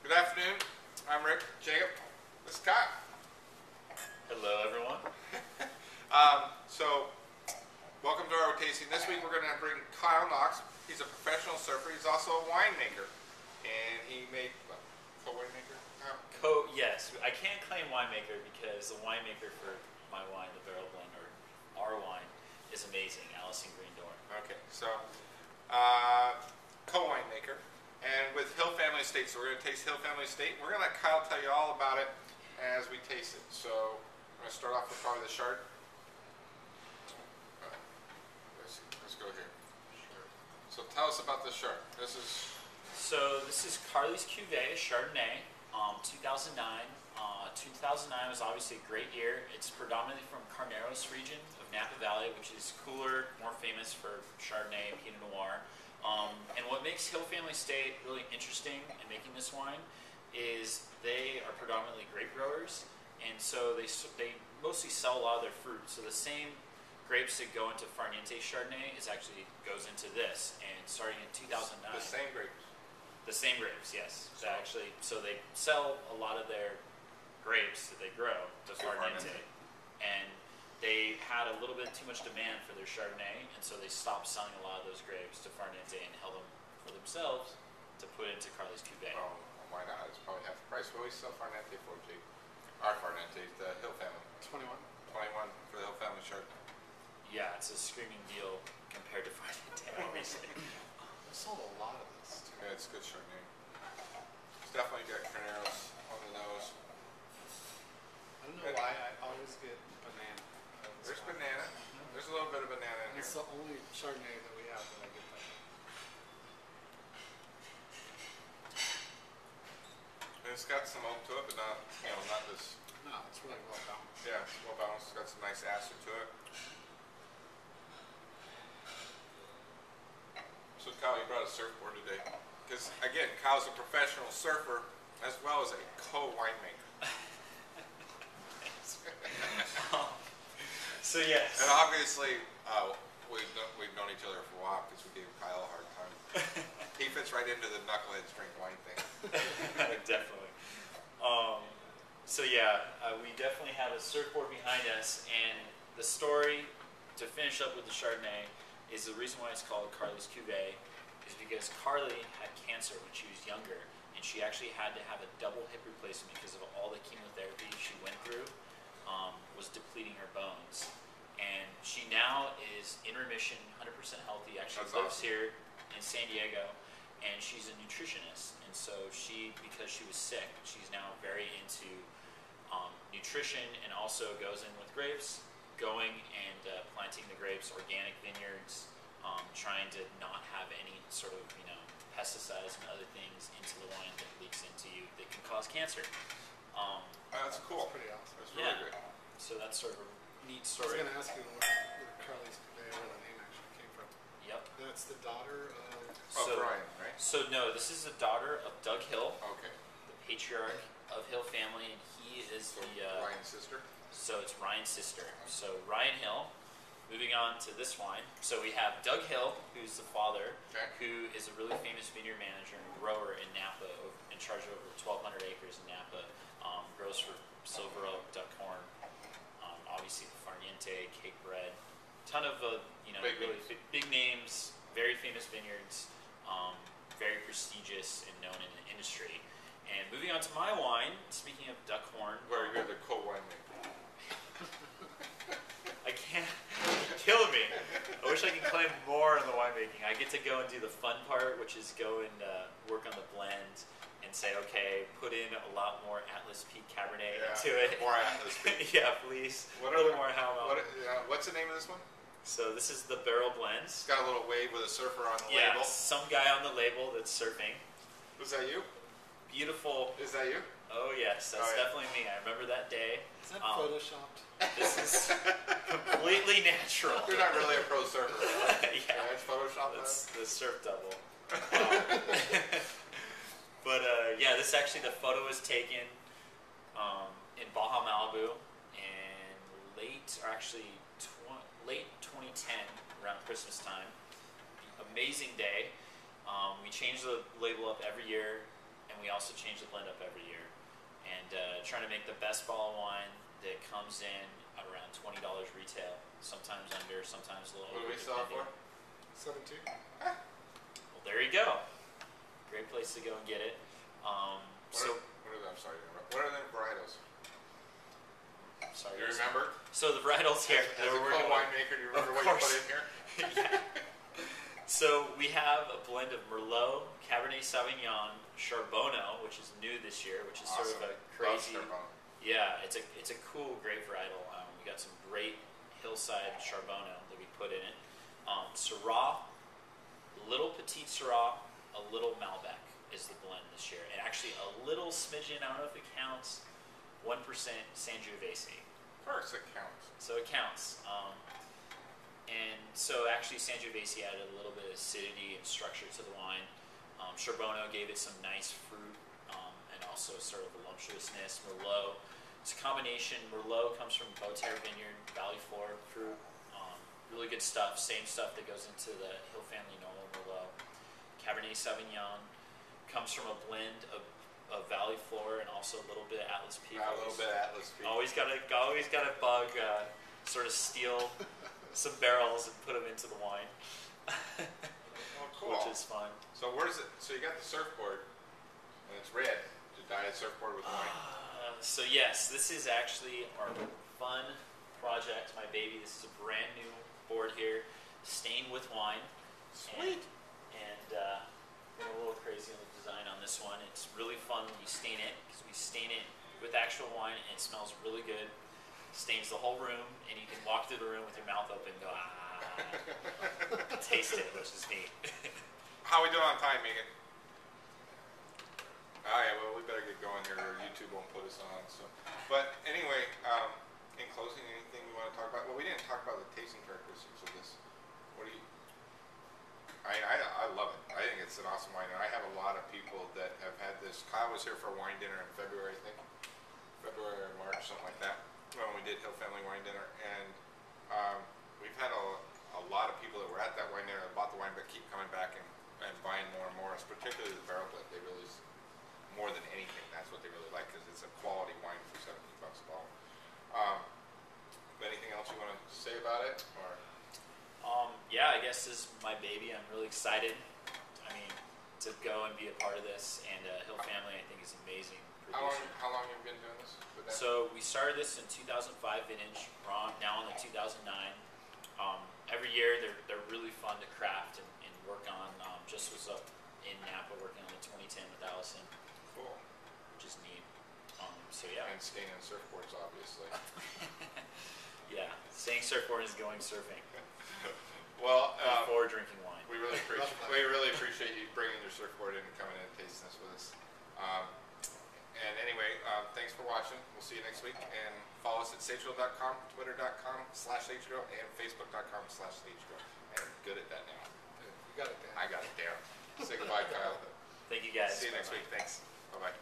Good afternoon. I'm Rick. Jacob. This is Kyle. Hello, everyone. So, welcome to our tasting. This week we're going to bring Kyle Knox. He's a professional surfer. He's also a winemaker. And he made, co-winemaker? Yes, I can't claim winemaker because the winemaker for my wine, the barrel blend, or our wine, is amazing, Allison Greendorn. Okay, so, co-winemaker. And with Hill Family Estate, so we're going to taste Hill Family Estate. We're going to let Kyle tell you all about it as we taste it. So, I'm going to start off with probably the Chard. Let's go here. So tell us about this Chard. This is Carly's Cuvée Chardonnay, 2009. 2009 was obviously a great year. It's predominantly from Carneros region of Napa Valley, which is cooler, more famous for Chardonnay and Pinot Noir. And what makes Hill Family Estate really interesting in making this wine is they are predominantly grape growers, and so they mostly sell a lot of their fruit. So the same grapes that go into Farniente Chardonnay goes into this, and starting in 2009. the same grapes. The same grapes, yes. So they sell a lot of their grapes that they grow to Farniente, and they had a little bit too much demand for their Chardonnay, and so they stopped selling a lot of those grapes to Farniente and held them for themselves to put into Carly's Cuvée. Oh, why not? It's probably half the price. What do we sell Farniente for, Jake? Our Farniente, the Hill Family. 21. 21 for the Hill Family Chardonnay. Yeah, it's a screaming deal compared to Farniente, obviously. I sold a lot of this too. Yeah, it's good Chardonnay. It's definitely got Carneros on the nose. I don't know why I always get banana. There's banana. There's a little bit of banana in here. It's the only Chardonnay that we have that I get that. And it's got some oak to it, but not this. No, it's really well balanced. Yeah, it's well balanced. It's got some nice acid to it. So Kyle, you brought a surfboard today. Because again, Kyle's a professional surfer as well as a co-winemaker. So yes. And obviously, we've known each other for a while because we gave Kyle a hard time. He fits right into the Knuckle-Heads drink wine thing. Definitely. So yeah, we definitely have a surfboard behind us, and the story, to finish up with the Chardonnay, is the reason why it's called Carly's Cuvée is because Carly had cancer when she was younger, and she actually had to have a double hip replacement because of all the chemotherapy she went through. Was depleting her bones, and she now is in remission, 100% healthy. Actually lives here in San Diego, and she's a nutritionist. And so because she was sick, she's now very into nutrition, and also goes in with grapes, going and planting the grapes, organic vineyards, trying to not have any sort of pesticides and other things into the wine that leaks into you that can cause cancer. That's cool. It's pretty awesome. That's really good. So that's sort of a neat I was story. going to ask you where Carly's Cuvée, where the name actually came from. Yep. That's the daughter of... Brian, right? So no, this is the daughter of Doug Hill, Okay. the patriarch of Hill Family, and he is So the... Ryan's sister? So it's Ryan's sister. So Ryan Hill. Moving on to this wine. So we have Doug Hill, who's the father, who is a really famous vineyard manager and grower in Napa, in charge of over 1,200 acres in Napa. Grows for Silver Oak, Duckhorn, obviously the Farniente, Cake Bread, ton of big names, very famous vineyards, very prestigious and known in the industry. And moving on to my wine, speaking of Duckhorn, Where you're the co-winemaker. I can't. You're killing me. I wish I could claim more in the winemaking. I get to go and do the fun part, which is go and work on the blend and say, okay, put in a lot more Atlas Peak Cabernet into it. More Atlas Peak. Yeah, please. What a little more Halmel. What's the name of this one? So this is the barrel blends. It's got a little wave with a surfer on the Yeah, label. some guy on the label that's surfing. Was that you? Beautiful. Is that you? Oh yes, that's definitely me. I remember that day. Is that photoshopped? This is completely natural. You're not really a pro surfer, right? Yeah, it's photoshopped. That's the surf double. But yeah, this actually, the photo was taken in Baja Malibu in late 2010, around Christmas time. Amazing day. We change the label up every year, and and we also change the blend up every year. And trying to make the best bottle of wine that comes in at around $20 retail, sometimes under, sometimes a little What do over. we sell it for? 17. Well, there you go. Great place to go and get it. I'm sorry. What are the varietals? Sorry. You remember? So the varietals here. As a co-winemaker, do you remember what you put in here? Yeah. So we have a blend of Merlot, Cabernet Sauvignon, Charbonneau, which is new this year, which is sort of a crazy. Yeah, it's a cool grape varietal. We got some great hillside Charbonneau that we put in it. Syrah, little Petit Syrah, a little Malbec is the blend this year, and actually a little smidgen. I don't know if it counts. 1% Sangiovese. Of course, it counts. So it counts. And so actually Sangiovese added a little bit of acidity and structure to the wine. Charbonneau gave it some nice fruit and also sort of voluptuousness. Merlot, it's a combination. Merlot comes from Beauterre Vineyard, Valley Floor fruit. Really good stuff. Same stuff that goes into the Hill Family Normal Merlot. Cabernet Sauvignon comes from a blend of Valley Floor and also a little bit of Atlas Peak. A little bit of Atlas Peak. Always got to bug, sort of steal some barrels and put them into the wine. Oh, cool. Which is fun. So where's it? So you got the surfboard, and it's red. To dye a surfboard with wine. So yes, this is actually our fun project, my baby. This is a brand new board here, stained with wine. Sweet. And went a little crazy on the design on this one. It's really fun when you stain it, because we stain it with actual wine and it smells really good. Stains the whole room, and you can walk through the room with your mouth open and go, taste it, which is neat. How we doing on time, Megan? Oh yeah, well we better get going here, or YouTube won't put us on. So, but anyway, in closing, anything you want to talk about? Well, we didn't talk about the tasting characteristics of this. What do you? I love it. I think it's an awesome wine, and I have a lot of people that have had this. Kyle was here for a wine dinner in February, I think, February or March, something like that, when we did Hill Family Wine Dinner, and we've had a lot of people that were at that wine dinner that bought the wine, but keep coming back and buying more and more. Particularly the barrel blend, they really, more than anything, that's what they really like, because it's a quality wine for $17 a bottle. Anything else you want to say about it, or? Yeah, I guess this is my baby. I'm really excited. I mean, to go and be a part of this, and Hill Family, I think, is amazing. How long have you been doing this with them? So we started this in 2005 vintage. We're now on the 2009. Every year they're really fun to craft and work on. Just was up in Napa working on the 2010 with Allison. Cool. Which is neat. So yeah. And staying on surfboards, obviously. Yeah, staying surfboard is going surfing. Well, before drinking wine. We really appreciate you bringing your surfboard in and coming in and tasting this with us. And anyway, thanks for watching. We'll see you next week. And follow us at sagegrill.com, twitter.com/sagegrill, and facebook.com/sagegrill. And I'm good at that now. You got it down. I got it down. Say goodbye, Kyle. Thank you guys. See you next week. Thanks. Bye-bye.